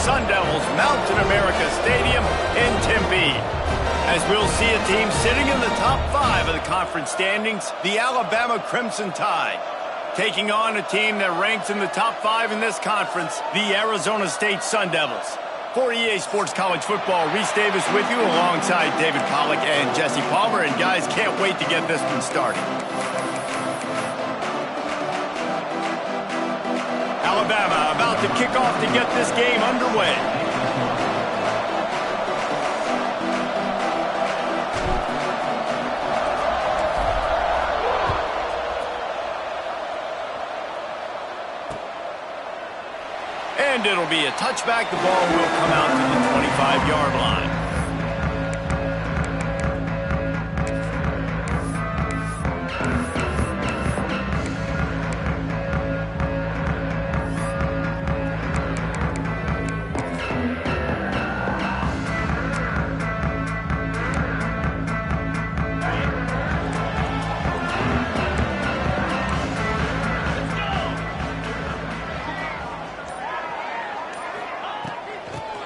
Sun Devils mount in America Stadium in Tempe. As we'll see a team sitting in the top 5 of the conference standings, the Alabama Crimson Tide, taking on a team that ranks in the top 5 in this conference, the Arizona State Sun Devils. For EA Sports College Football, Reese Davis with you alongside David Pollack and Jesse Palmer. And guys, can't wait to get this one started. Alabama about to kick off to get this game underway. And it'll be a touchback. The ball will come out to the 25-yard line.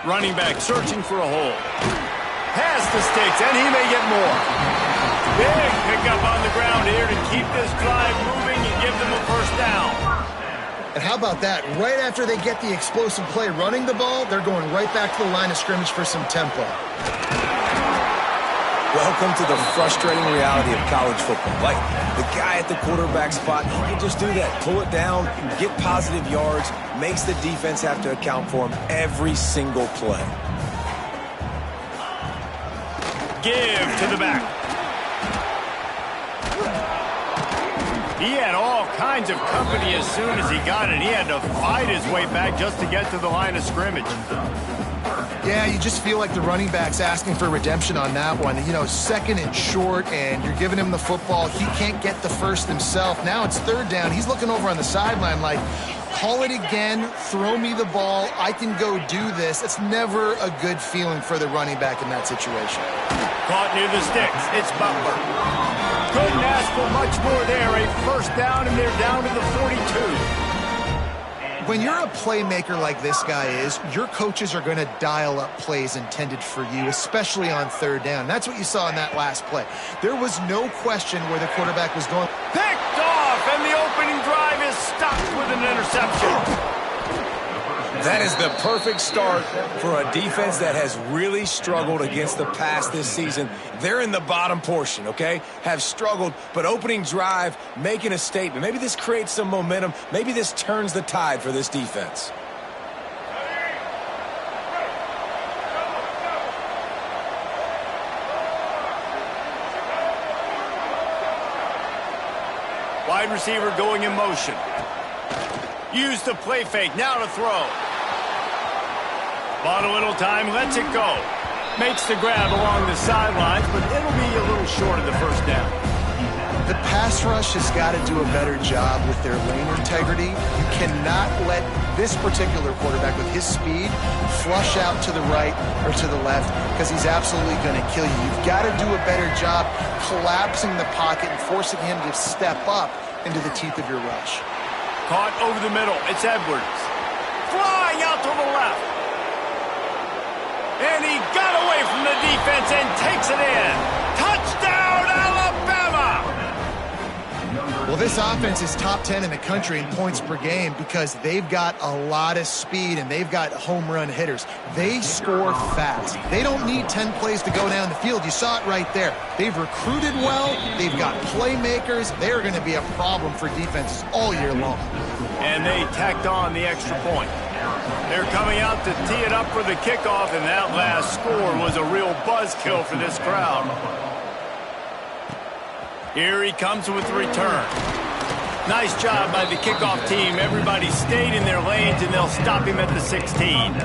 Running back searching for a hole. Pass the sticks, and he may get more. Big pickup on the ground here to keep this drive moving and give them a first down. And how about that? Right after they get the explosive play running the ball, they're going right back to the line of scrimmage for some tempo. Welcome to the frustrating reality of college football. Like, the guy at the quarterback spot, he can just do that. Pull it down, get positive yards, makes the defense have to account for him every single play. Give to the back. He had all kinds of company as soon as he got it. He had to fight his way back just to get to the line of scrimmage. Yeah, you just feel like the running back's asking for redemption on that one. You know, second and short, and you're giving him the football. He can't get the first himself. Now it's third down. He's looking over on the sideline like, call it again, throw me the ball, I can go do this. It's never a good feeling for the running back in that situation. Caught near the sticks. It's Butler. Couldn't ask for much more there. A first down, and they're down to the 42. When you're a playmaker like this guy is, your coaches are going to dial up plays intended for you, especially on third down. That's what you saw in that last play. There was no question where the quarterback was going. Picked off, and the opening drive is stopped with an interception. That is the perfect start for a defense that has really struggled against the pass this season. They're in the bottom portion, okay? Have struggled, but opening drive, making a statement. Maybe this creates some momentum. Maybe this turns the tide for this defense. Wide receiver going in motion. Use the play fake, now to throw. Bought a little time, lets it go. Makes the grab along the sidelines, but it'll be a little short of the first down. The pass rush has got to do a better job with their lane integrity. You cannot let this particular quarterback with his speed flush out to the right or to the left because he's absolutely going to kill you. You've got to do a better job collapsing the pocket and forcing him to step up into the teeth of your rush. Caught over the middle. It's Edwards. Flying out to the left. And he got away from the defense and takes it in. Touchdown, Alabama! Well, this offense is top 10 in the country in points per game because they've got a lot of speed and they've got home run hitters. They score fast. They don't need 10 plays to go down the field. You saw it right there. They've recruited well. They've got playmakers. They're going to be a problem for defenses all year long. And they tacked on the extra point. They're coming out to tee it up for the kickoff, and that last score was a real buzzkill for this crowd. Here he comes with the return. Nice job by the kickoff team. Everybody stayed in their lanes, and they'll stop him at the 16.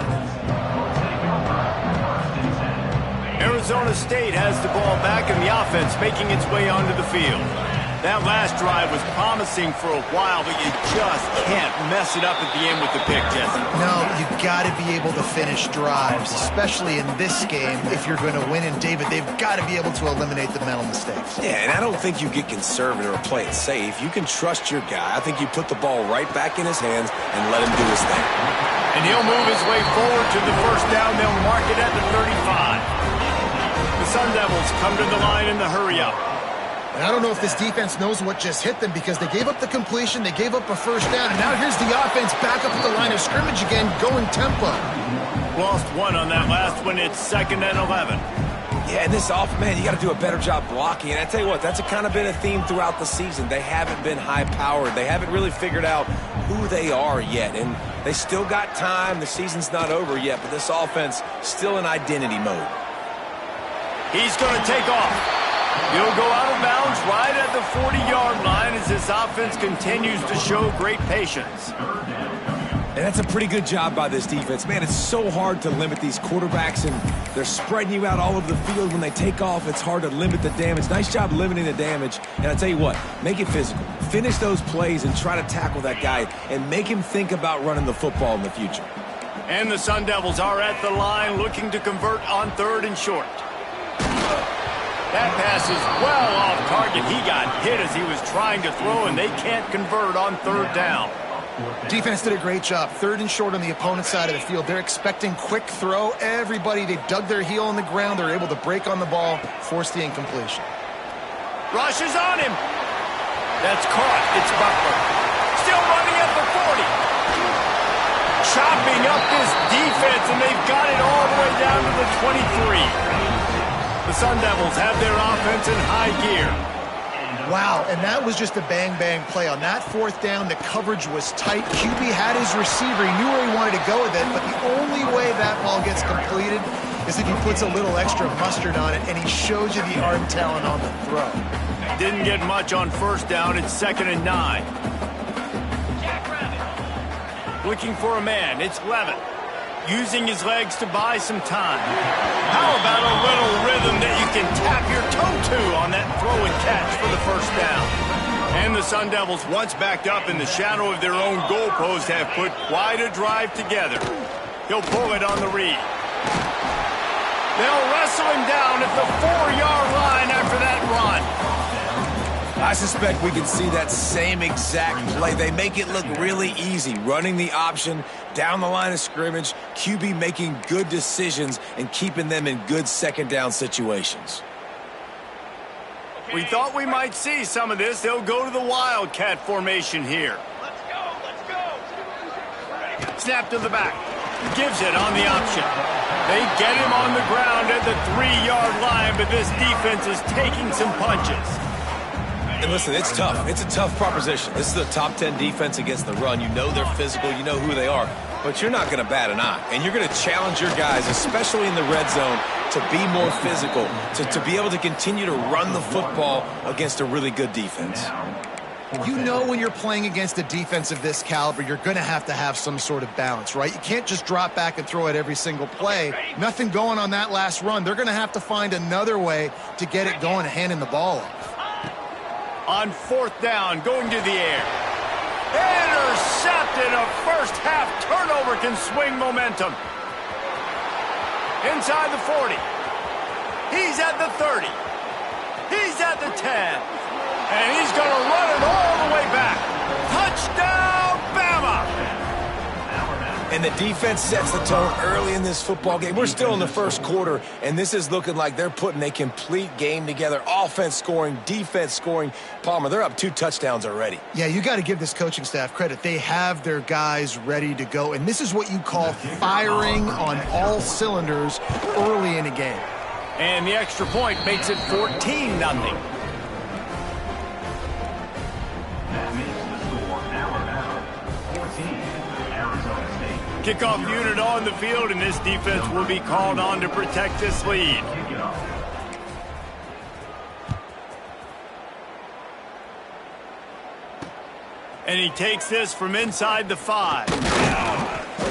Arizona State has the ball back, and the offense making its way onto the field. That last drive was promising for a while, but you just can't mess it up at the end with the pick, Jesse. No, you've got to be able to finish drives, especially in this game if you're going to win. And, David, they've got to be able to eliminate the mental mistakes. Yeah, and I don't think you get conservative or play it safe. You can trust your guy. I think you put the ball right back in his hands and let him do his thing. And he'll move his way forward to the first down. They'll mark it at the 35. The Sun Devils come to the line in the hurry-up. And I don't know if this defense knows what just hit them because they gave up the completion, they gave up a first down, and now here's the offense back up at the line of scrimmage again, going tempo. Lost one on that last one. It's 2nd and 11. Yeah, and this man, you got to do a better job blocking. And I tell you what, that's kind of been a theme throughout the season. They haven't been high-powered. They haven't really figured out who they are yet. And they still got time. The season's not over yet, but this offense still in identity mode. He's going to take off. He'll go out of bounds right at the 40-yard line as this offense continues to show great patience. And that's a pretty good job by this defense. Man, it's so hard to limit these quarterbacks, and they're spreading you out all over the field. When they take off, it's hard to limit the damage. Nice job limiting the damage. And I tell you what, make it physical. Finish those plays and try to tackle that guy and make him think about running the football in the future. And the Sun Devils are at the line looking to convert on 3rd and short. That pass is well off target. He got hit as he was trying to throw, and they can't convert on 3rd down. Defense did a great job. 3rd and short on the opponent's side of the field. They're expecting quick throw. Everybody, they dug their heel on the ground. They're able to break on the ball, force the incompletion. Rush is on him. That's caught. It's Butler. Still running at the 40. Chopping up this defense, and they've got it all the way down to the 23. The Sun Devils have their offense in high gear. Wow, and that was just a bang-bang play. On that 4th down, the coverage was tight. QB had his receiver. He knew where he wanted to go with it, but the only way that ball gets completed is if he puts a little extra mustard on it, and he shows you the arm talent on the throw. Didn't get much on 1st down. It's 2nd and 9. Looking for a man. It's Levitt. Using his legs to buy some time. How about a little rhythm that you can tap your toe to on that throw and catch for the first down? And the Sun Devils, once backed up in the shadow of their own goalpost, have put quite a drive together. He'll pull it on the read. They'll wrestle him down at the 4-yard line after that run. I suspect we can see that same exact play. They make it look really easy, running the option down the line of scrimmage, QB making good decisions and keeping them in good 2nd down situations. We thought we might see some of this. They'll go to the Wildcat formation here. Let's go. Snap to the back. Gives it on the option. They get him on the ground at the 3-yard line, but this defense is taking some punches. And listen, it's tough. It's a tough proposition. This is a top 10 defense against the run. You know they're physical. You know who they are. But you're not going to bat an eye. And you're going to challenge your guys, especially in the red zone, to be more physical, to be able to continue to run the football against a really good defense. You know when you're playing against a defense of this caliber, you're going to have some sort of balance, right? You can't just drop back and throw it every single play. Nothing going on that last run. They're going to have to find another way to get it going, handing the ball off. On 4th down, going to the air. Intercepted. A first-half turnover can swing momentum. Inside the 40. He's at the 30. He's at the 10. And he's going to run it all the way back. Touchdown, Bama! And the defense sets the tone early in this football game. We're still in the 1st quarter, and this is looking like they're putting a complete game together. Offense scoring, defense scoring. Palmer, they're up 2 touchdowns already. Yeah, you got to give this coaching staff credit. They have their guys ready to go, and this is what you call firing on all cylinders early in a game. And the extra point makes it 14-0. Kickoff unit on the field, and this defense will be called on to protect this lead. And he takes this from inside the 5.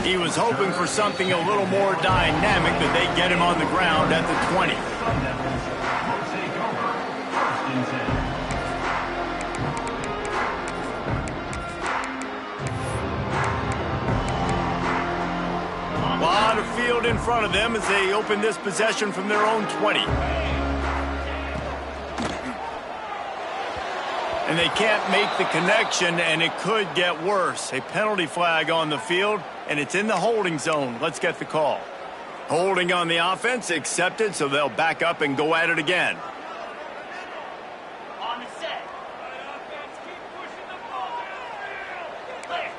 He was hoping for something a little more dynamic, but they get him on the ground at the 20. A lot of field in front of them as they open this possession from their own 20. And they can't make the connection, and it could get worse. A penalty flag on the field, and it's in the holding zone. Let's get the call. Holding on the offense, accepted, so they'll back up and go at it again. On the set. Keep pushing the ball. Clear.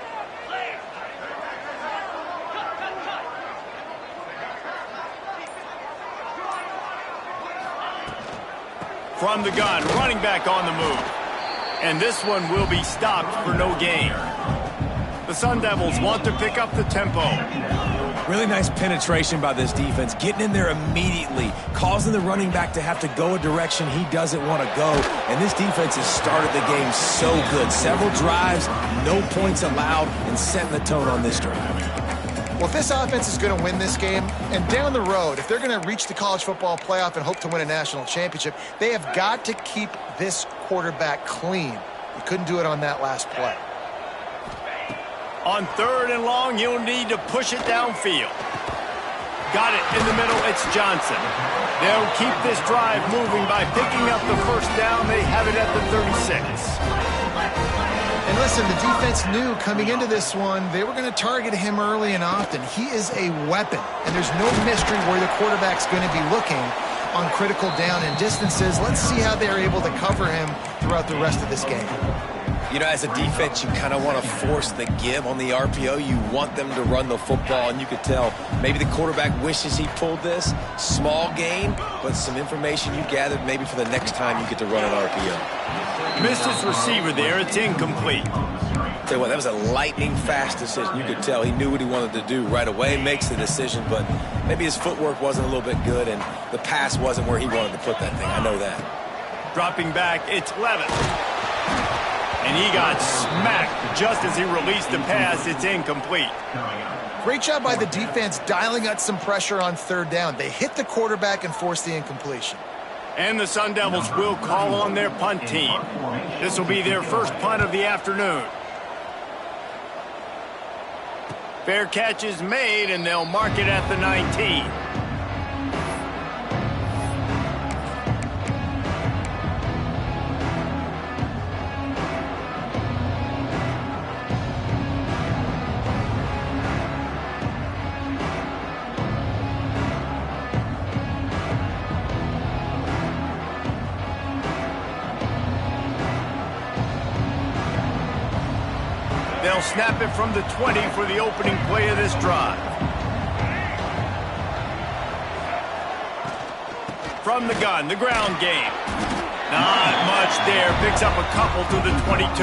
Cut. From the gun, running back on the move. And this one will be stopped for no gain. The Sun Devils want to pick up the tempo. Really nice penetration by this defense, getting in there immediately, causing the running back to have to go a direction he doesn't want to go. And this defense has started the game so good. Several drives, no points allowed, and setting the tone on this drive. Well, if this offense is going to win this game, and down the road, if they're going to reach the college football playoff and hope to win a national championship, they have got to keep this quarterback clean. You couldn't do it on that last play. On 3rd and long, you'll need to push it downfield. Got it in the middle, it's Johnson. They'll keep this drive moving by picking up the first down. They have it at the 36. And listen, the defense knew coming into this one, they were going to target him early and often. He is a weapon, and there's no mystery where the quarterback's going to be looking on critical down and distances. Let's see how they're able to cover him throughout the rest of this game. You know, as a defense, you kind of want to force the give on the RPO. You want them to run the football, and you could tell maybe the quarterback wishes he pulled this. Small gain, but some information you gathered maybe for the next time you get to run an RPO. Missed his receiver there. It's incomplete. Tell you what, that was a lightning-fast decision. You could tell he knew what he wanted to do right away, makes the decision, but maybe his footwork wasn't a little bit good, and the pass wasn't where he wanted to put that thing. I know that. Dropping back, it's Levitt. And he got smacked just as he released the pass. It's incomplete. Great job by the defense dialing out some pressure on 3rd down. They hit the quarterback and forced the incompletion. And the Sun Devils will call on their punt team. This will be their first punt of the afternoon. Fair catch is made, and they'll mark it at the 19. They'll snap it from the 20 for the opening play of this drive. From the gun, the ground game. Not much there. Picks up a couple to the 22.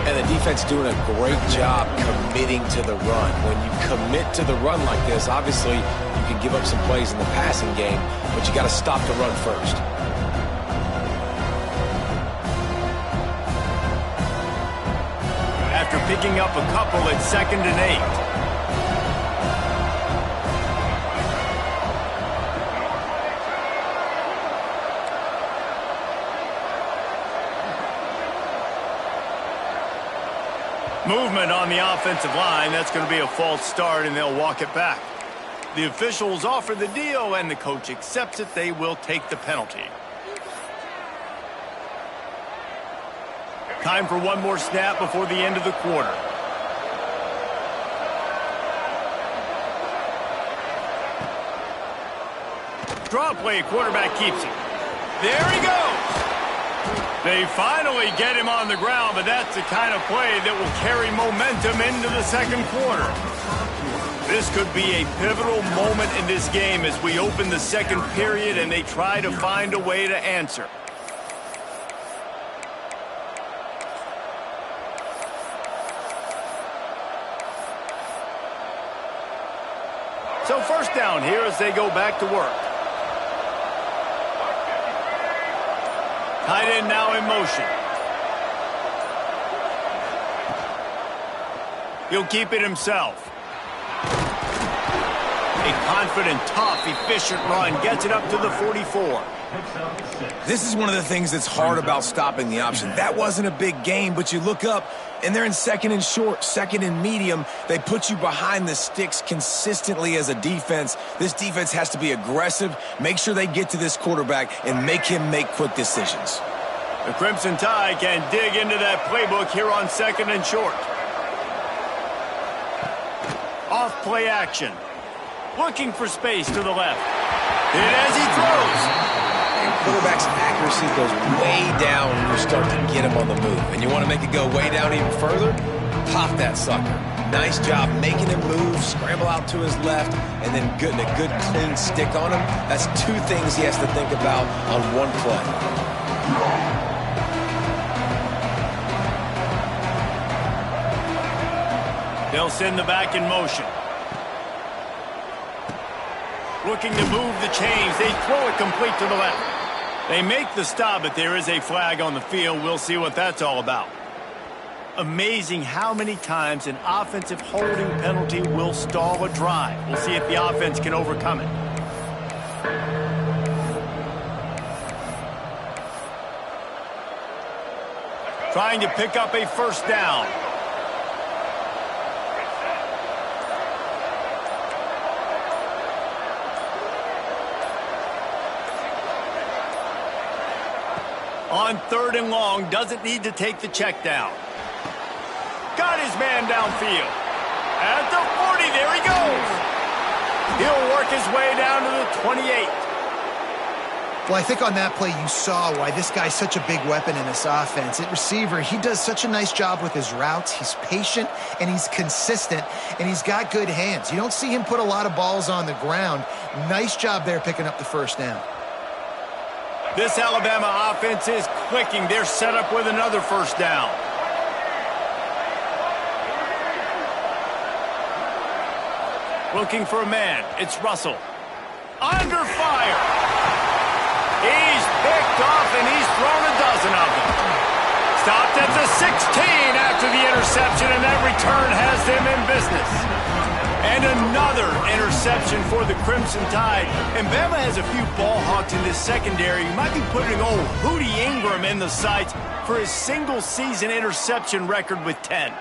And the defense doing a great job committing to the run. When you commit to the run like this, obviously you can give up some plays in the passing game, but you got to stop the run first. After picking up a couple, it's 2nd and 8. Movement on the offensive line. That's going to be a false start, and they'll walk it back. The officials offer the deal, and the coach accepts it. They will take the penalty. Time for one more snap before the end of the quarter. Draw play, quarterback keeps it. There he goes. They finally get him on the ground, but that's the kind of play that will carry momentum into the 2nd quarter. This could be a pivotal moment in this game as we open the 2nd period and they try to find a way to answer. So 1st down here as they go back to work. Tight end now in motion. He'll keep it himself. A confident, tough, efficient run gets it up to the 44. This is one of the things that's hard about stopping the option. That wasn't a big gain, but you look up, and they're in 2nd and short, 2nd and medium. They put you behind the sticks consistently as a defense. This defense has to be aggressive, make sure they get to this quarterback, and make him make quick decisions. The Crimson Tide can dig into that playbook here on 2nd and short. Off play action. Looking for space to the left. And as he throws. And quarterback's accuracy goes way down when you start to get him on the move. And you want to make it go way down even further? Pop that sucker. Nice job making him move, scramble out to his left, and then getting a good clean stick on him. That's two things he has to think about on one play. They'll send the back in motion. Looking to move the chains. They throw it complete to the left. They make the stop, but there is a flag on the field. We'll see what that's all about. Amazing how many times an offensive holding penalty will stall a drive. We'll see if the offense can overcome it. Trying to pick up a first down. On 3rd and long, doesn't need to take the check down. Got his man downfield. At the 40, there he goes. He'll work his way down to the 28. Well, I think on that play you saw why this guy's such a big weapon in this offense. At receiver, he does such a nice job with his routes. He's patient, and he's consistent, and he's got good hands. You don't see him put a lot of balls on the ground. Nice job there picking up the first down. This Alabama offense is clicking. They're set up with another first down. Looking for a man. It's Russell. Under fire. He's picked off, and he's thrown a dozen of them. Stopped at the 16 after the interception, and that return has them in business. And another interception for the Crimson Tide. And Bama has a few ball hawks in this secondary. You might be putting old Hootie Ingram in the sights for his single-season interception record with 10.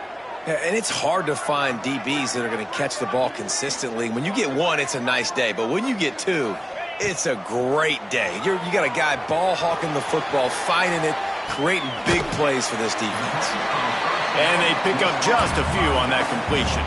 Yeah, and it's hard to find DBs that are going to catch the ball consistently. When you get one, it's a nice day. But when you get two, it's a great day. You got a guy ball hawking the football, finding it, creating big plays for this defense. And they pick up just a few on that completion.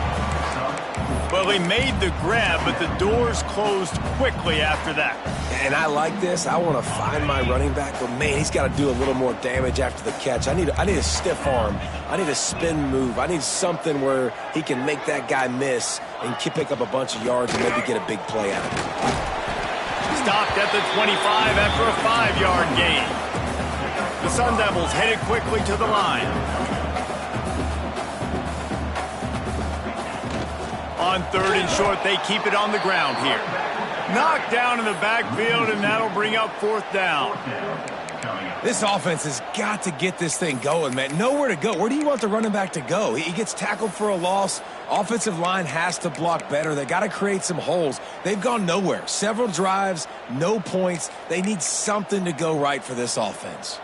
Well, he made the grab, but the doors closed quickly after that. And I like this. I want to find my running back, but man, he's got to do a little more damage after the catch. I need a stiff arm. I need a spin move. I need something where he can make that guy miss and pick up a bunch of yards and maybe get a big play out of it. Stopped at the 25 after a 5-yard gain. The Sun Devils headed quickly to the line. On 3rd and short, they keep it on the ground here. Knocked down in the backfield, and that'll bring up 4th down. This offense has got to get this thing going, man. Nowhere to go. Where do you want the running back to go? He gets tackled for a loss. Offensive line has to block better. They got to create some holes. They've gone nowhere. Several drives, no points. They need something to go right for this offense.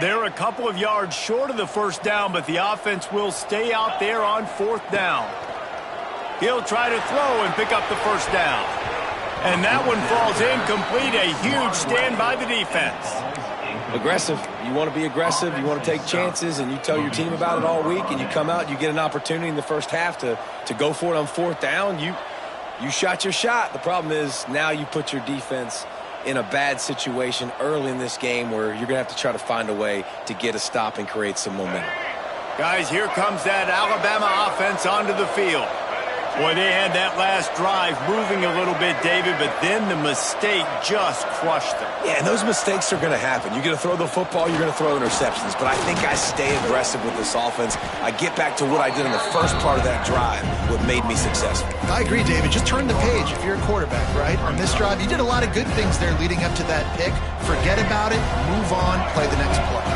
They're a couple of yards short of the first down, but the offense will stay out there on 4th down. He'll try to throw and pick up the first down. And that one falls incomplete. A huge stand by the defense. Aggressive. You want to be aggressive. You want to take chances, and you tell your team about it all week, and you come out, you get an opportunity in the first half to go for it on 4th down. You shot your shot. The problem is now you put your defense in a bad situation early in this game where you're going to have to try to find a way to get a stop and create some momentum. Guys, here comes that Alabama offense onto the field. Boy, they had that last drive moving a little bit, David, but then the mistake just crushed them. Yeah, and those mistakes are going to happen. You're going to throw the football, you're going to throw interceptions, but I think I stay aggressive with this offense. I get back to what I did in the first part of that drive, what made me successful. I agree, David. Just turn the page if you're a quarterback, right? On this drive, you did a lot of good things there leading up to that pick. Forget about it, move on, play the next play.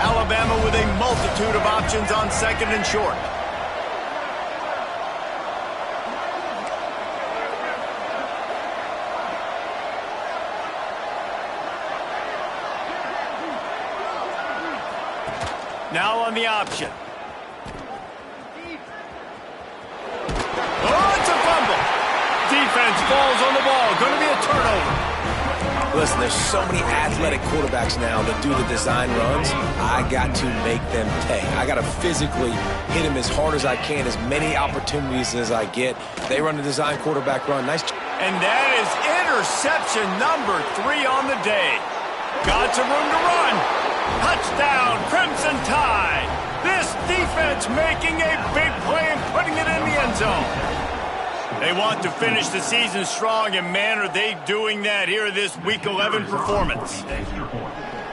Alabama with a multitude of options on 2nd and short. Now on the option. Oh, it's a fumble. Defense falls on the ball. Going to be a turnover. Listen, there's so many athletic quarterbacks now that do the design runs. I got to make them pay. I got to physically hit them as hard as I can, as many opportunities as I get. They run the design quarterback run. Nice. And that is interception number 3 on the day. Got some room to run. Touchdown, Crimson Tide. This defense making a big play and putting it in the end zone. They want to finish the season strong, and man, are they doing that here in this Week 11 performance.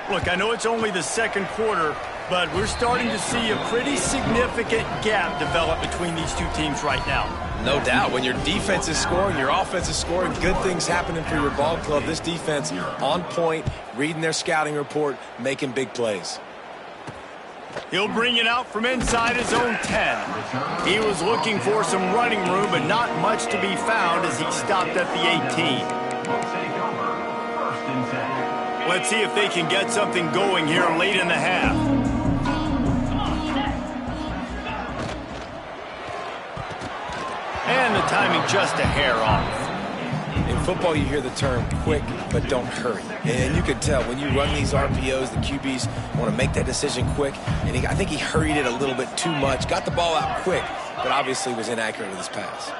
Look, I know it's only the second quarter, but we're starting to see a pretty significant gap develop between these two teams right now. No doubt. When your defense is scoring, your offense is scoring, good things happening for your ball club. This defense on point, reading their scouting report, making big plays. He'll bring it out from inside his own 10. He was looking for some running room, but not much to be found as he stopped at the 18. Let's see if they can get something going here late in the half. And the timing just a hair off. In football, you hear the term quick, but don't hurry. And you can tell when you run these RPOs, the QBs want to make that decision quick. And I think he hurried it a little bit too much, got the ball out quick, but obviously was inaccurate with his pass.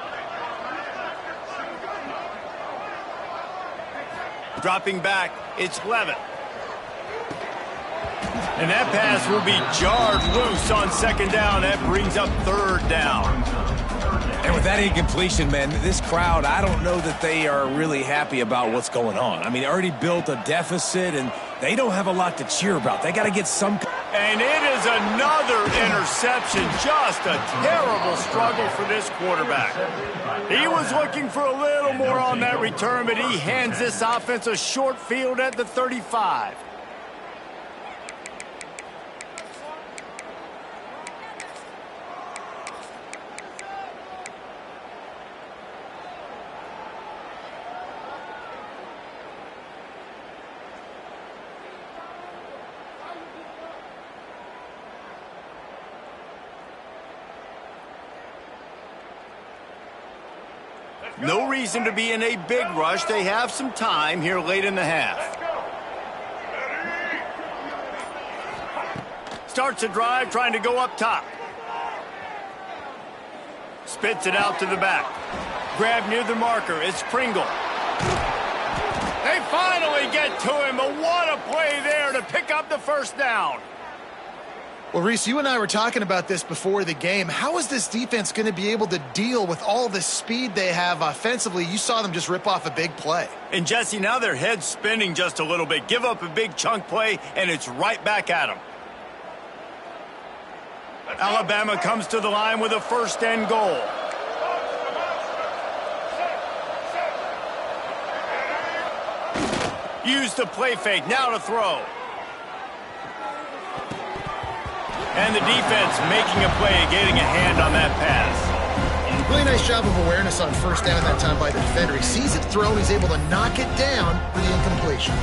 Dropping back, it's Levitt. And that pass will be jarred loose on second down. That brings up third down. And with that incompletion, man, this crowd, I don't know that they are really happy about what's going on. I mean, already built a deficit, and they don't have a lot to cheer about. They got to get some... And it is another interception. Just a terrible struggle for this quarterback. He was looking for a little more on that return, but he hands this offense a short field at the 35. No reason to be in a big rush. They have some time here late in the half. Starts a drive trying to go up top. Spits it out to the back. Grab near the marker. It's Pringle. They finally get to him, but what a play there to pick up the first down. Well, Reese, you and I were talking about this before the game. How is this defense going to be able to deal with all the speed they have offensively? You saw them just rip off a big play. And, Jesse, now their head's spinning just a little bit. Give up a big chunk play, and it's right back at them. Alabama comes to the line with a first and goal. Use the play fake. Now to throw. And the defense making a play and getting a hand on that pass. Really nice job of awareness on first down that time by the defender. He sees it thrown. He's able to knock it down for the incompletion.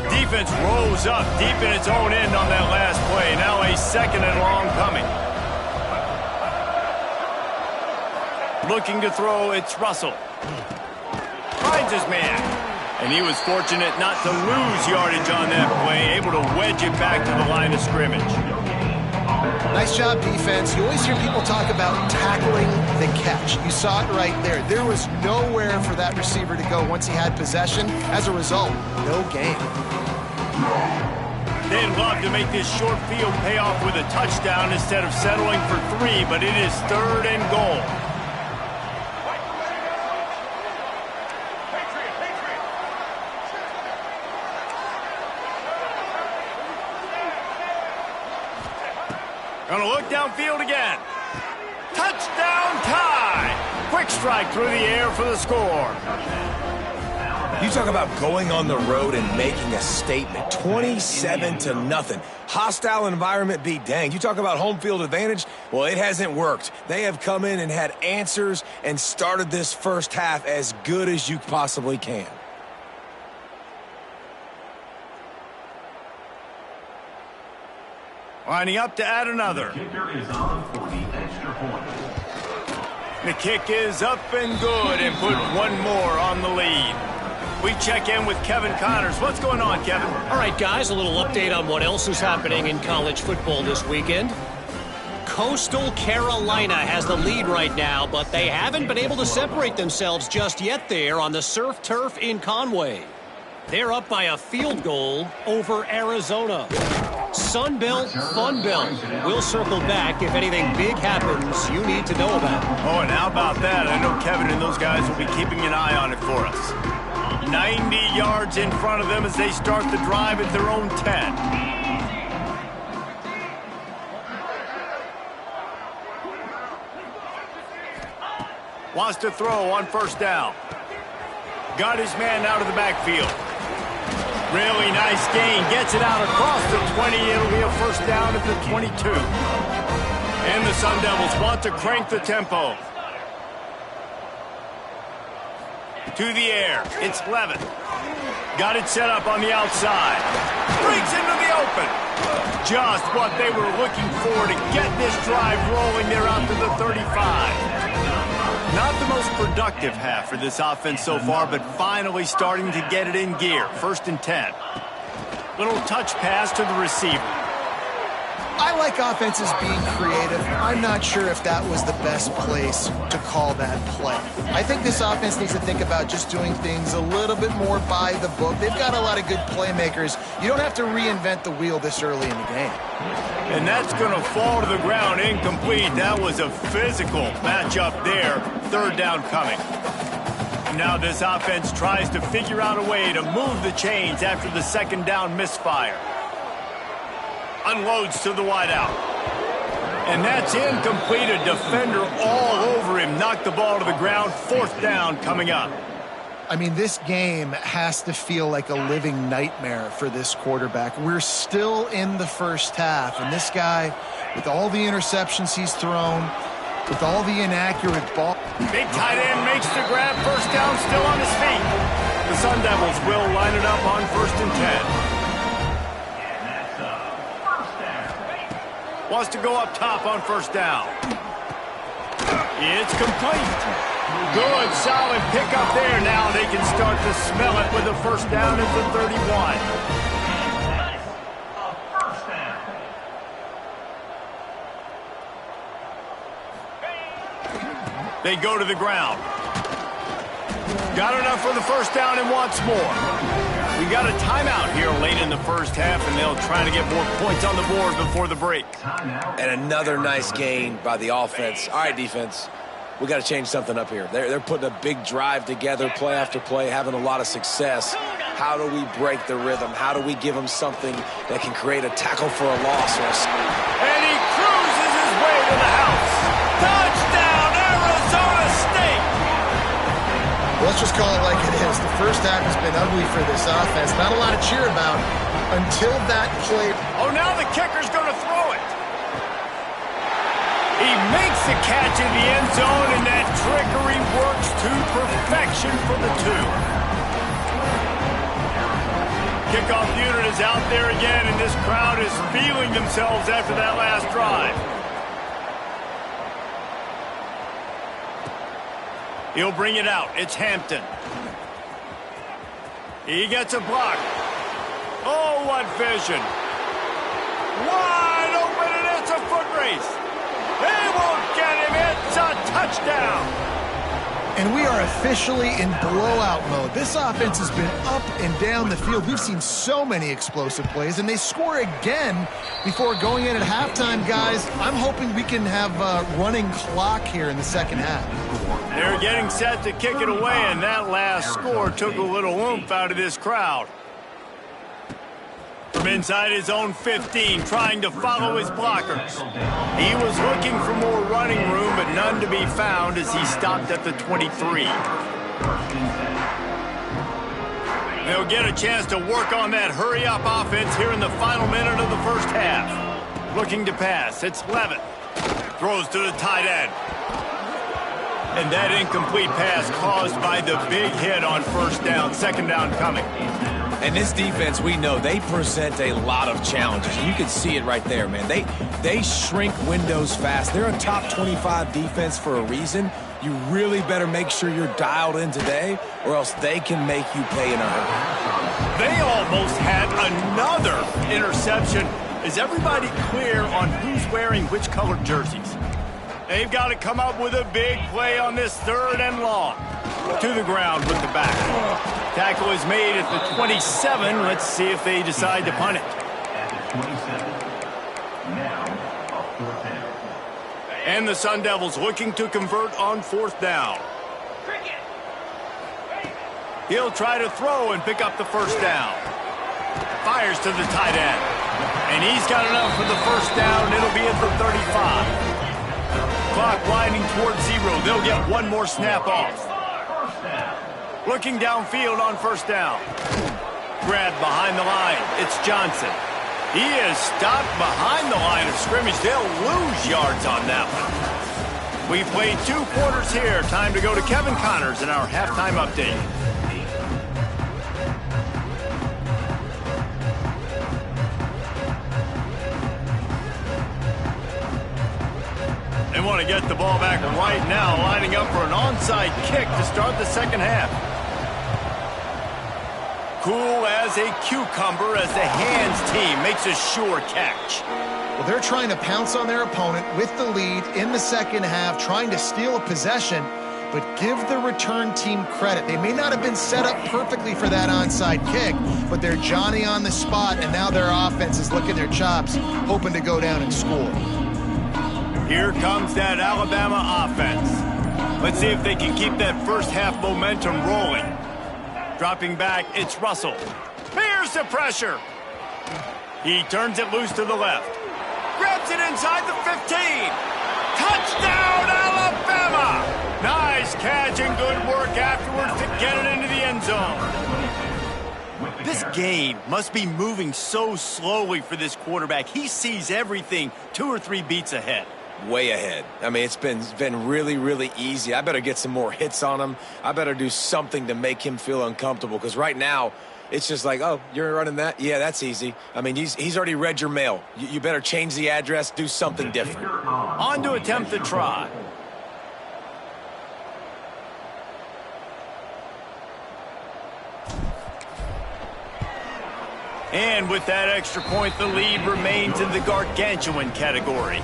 Defense rose up deep in its own end on that last play. Now a second and long coming. Looking to throw, it's Russell. Finds his man. And he was fortunate not to lose yardage on that play, able to wedge it back to the line of scrimmage. Nice job, defense. You always hear people talk about tackling the catch. You saw it right there. There was nowhere for that receiver to go once he had possession. As a result, no gain. They'd love to make this short field pay off with a touchdown instead of settling for 3, but it is third and goal. Gonna look downfield again. Touchdown tie. Quick strike through the air for the score. You talk about going on the road and making a statement. 27-0. Hostile environment be danged. You talk about home field advantage. Well, it hasn't worked. They have come in and had answers and started this first half as good as you possibly can. Lining up to add another. The kick is up and good and put one more on the lead. We check in with Kevin Connors. What's going on, Kevin? All right, guys, a little update on what else is happening in college football this weekend. Coastal Carolina has the lead right now, but they haven't been able to separate themselves just yet there on the surf turf in Conway. They're up by a field goal over Arizona. Sun Belt, Fun Belt. We'll circle back if anything big happens you need to know about. Oh, and how about that? I know Kevin and those guys will be keeping an eye on it for us. 90 yards in front of them as they start the drive at their own 10. Wants to throw on first down. Got his man out of the backfield. Really nice gain. Gets it out across the 20. It'll be a first down at the 22. And the Sun Devils want to crank the tempo. To the air. It's Levin. Got it set up on the outside. Breaks into the open. Just what they were looking for to get this drive rolling. They're out to the 35. Not the most productive half for this offense so far, but finally starting to get it in gear. 1st and 10. Little touch pass to the receiver. I like offenses being creative. I'm not sure if that was the best place to call that play. I think this offense needs to think about just doing things a little bit more by the book. They've got a lot of good playmakers. You don't have to reinvent the wheel this early in the game. And that's going to fall to the ground incomplete. That was a physical matchup there. 3rd down coming. Now this offense tries to figure out a way to move the chains after the 2nd down misfire. Unloads to the wideout. And that's incomplete. A defender all over him. Knocked the ball to the ground. 4th down coming up. I mean, this game has to feel like a living nightmare for this quarterback. We're still in the first half, and this guy, with all the interceptions he's thrown, with all the inaccurate ball. Big tight end makes the grab. First down, still on his feet. The Sun Devils will line it up on 1st and 10. Wants to go up top on first down. It's complete. Good, solid pickup there. Now they can start to smell it with a first down at the 31. They go to the ground. Got enough for the first down and wants more. We got a timeout here late in the first half, and they'll try to get more points on the board before the break. And another nice gain by the offense. All right, defense, we got to change something up here. They're putting a big drive together, play after play, having a lot of success. How do we break the rhythm? How do we give them something that can create a tackle for a loss? And he cruises his way to the house. Touchdown, Arizona State! Let's just call it like it is. The first half has been ugly for this offense. Not a lot to cheer about until that play. Oh, now the kicker's going to throw it. He makes the catch in the end zone, and that trickery works to perfection for the 2. Kickoff unit is out there again, and this crowd is feeling themselves after that last drive. He'll bring it out. It's Hampton. He gets a block. Oh, what vision. Wide open, and it's a foot race. They won't get him. It's a touchdown. And we are officially in blowout mode. This offense has been up and down the field. We've seen so many explosive plays, and they score again before going in at halftime, guys. I'm hoping we can have a running clock here in the second half. They're getting set to kick it away, and that last score took a little oomph out of this crowd. From inside his own 15, trying to follow his blockers. He was looking for more running room, but none to be found as he stopped at the 23. They'll get a chance to work on that hurry-up offense here in the final minute of the first half. Looking to pass. It's Levin. Throws to the tight end. And that incomplete pass caused by the big hit on first down. 2nd down coming. And this defense, we know, they present a lot of challenges. You can see it right there, man. They shrink windows fast. They're a top 25 defense for a reason. You really better make sure you're dialed in today, or else they can make you pay in a hurry. They almost had another interception. Is everybody clear on who's wearing which colored jerseys? They've got to come up with a big play on this 3rd and long. To the ground with the back. Tackle is made at the 27. Let's see if they decide to punt it. And the Sun Devils looking to convert on 4th down. He'll try to throw and pick up the 1st down. Fires to the tight end. And he's got enough for the 1st down. It'll be at the 35. Clock winding towards 0. They'll get one more snap off. Looking downfield on 1st down. Grabbed behind the line. It's Johnson. He is stopped behind the line of scrimmage. They'll lose yards on that one. We played 2 quarters here. Time to go to Kevin Connors in our halftime update. They want to get the ball back right now, lining up for an onside kick to start the 2nd half. Cool as a cucumber as the hands team makes a sure catch. Well, they're trying to pounce on their opponent with the lead in the 2nd half, trying to steal a possession, but give the return team credit. They may not have been set up perfectly for that onside kick, but they're Johnny on the spot, and now their offense is licking their chops, hoping to go down and score. Here comes that Alabama offense. Let's see if they can keep that 1st half momentum rolling. Dropping back, it's Russell. Here's the pressure. He turns it loose to the left. Grabs it inside the 15. Touchdown, Alabama! Nice catch and good work afterwards to get it into the end zone. This game must be moving so slowly for this quarterback. He sees everything 2 or 3 beats ahead. Way ahead. I mean, it's been really, really easy. I better get some more hits on him. I better do something to make him feel uncomfortable, because right now it's just like, oh, you're running that? Yeah, that's easy. I mean, he's already read your mail. You better change the address, do something different. On to attempt the try. And with that extra point, the lead remains in the gargantuan category.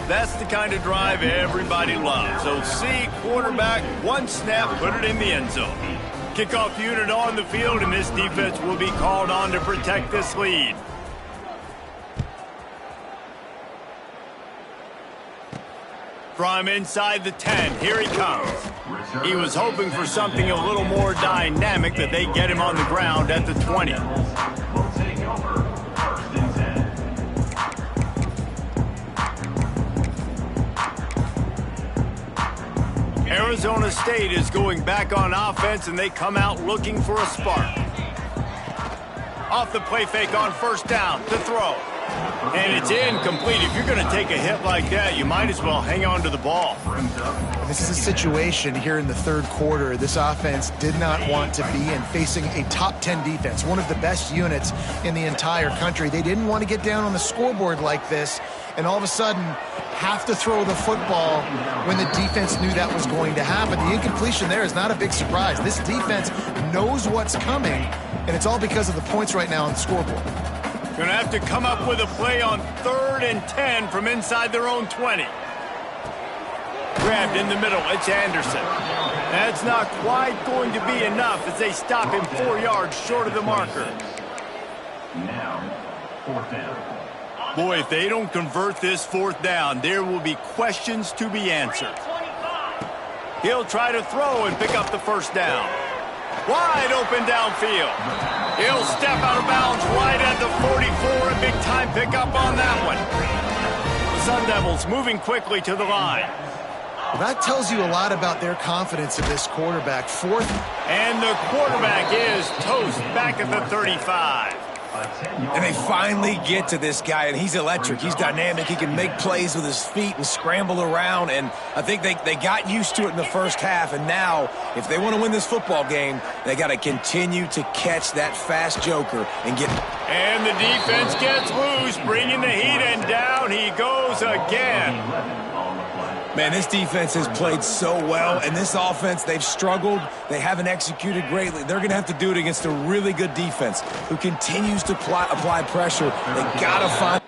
That's the kind of drive everybody loves. So see quarterback, 1 snap, put it in the end zone. Kickoff unit on the field, and this defense will be called on to protect this lead. From inside the 10, here he comes. He was hoping for something a little more dynamic, that they get him on the ground at the 20. Arizona State is going back on offense, and they come out looking for a spark. Off the play fake on 1st down to throw. And it's incomplete. If you're going to take a hit like that, you might as well hang on to the ball. This is a situation here in the 3rd quarter. This offense did not want to be in, facing a top 10 defense, one of the best units in the entire country. They didn't want to get down on the scoreboard like this, and all of a sudden have to throw the football when the defense knew that was going to happen. The incompletion there is not a big surprise. This defense knows what's coming, and it's all because of the points right now on the scoreboard. Going to have to come up with a play on 3rd and 10 from inside their own 20. Grabbed in the middle, it's Anderson. That's not quite going to be enough as they stop him 4 yards short of the marker. Now, 4th down. Boy, if they don't convert this 4th down, there will be questions to be answered. He'll try to throw and pick up the 1st down. Wide open downfield. He'll step out of bounds right at the 44. A big-time pickup on that one. The Sun Devils moving quickly to the line. Well, that tells you a lot about their confidence in this quarterback. 4th. And the quarterback is toast back at the 35. And they finally get to this guy, and he's electric. He's dynamic. He can make plays with his feet and scramble around, and I think they got used to it in the 1st half, and now, if they want to win this football game, they got to continue to catch that fast joker and get... And the defense gets loose, bringing the heat, and down he goes again. Man, this defense has played so well, and this offense, they've struggled. They haven't executed greatly. They're going to have to do it against a really good defense who continues to apply pressure. They got to find...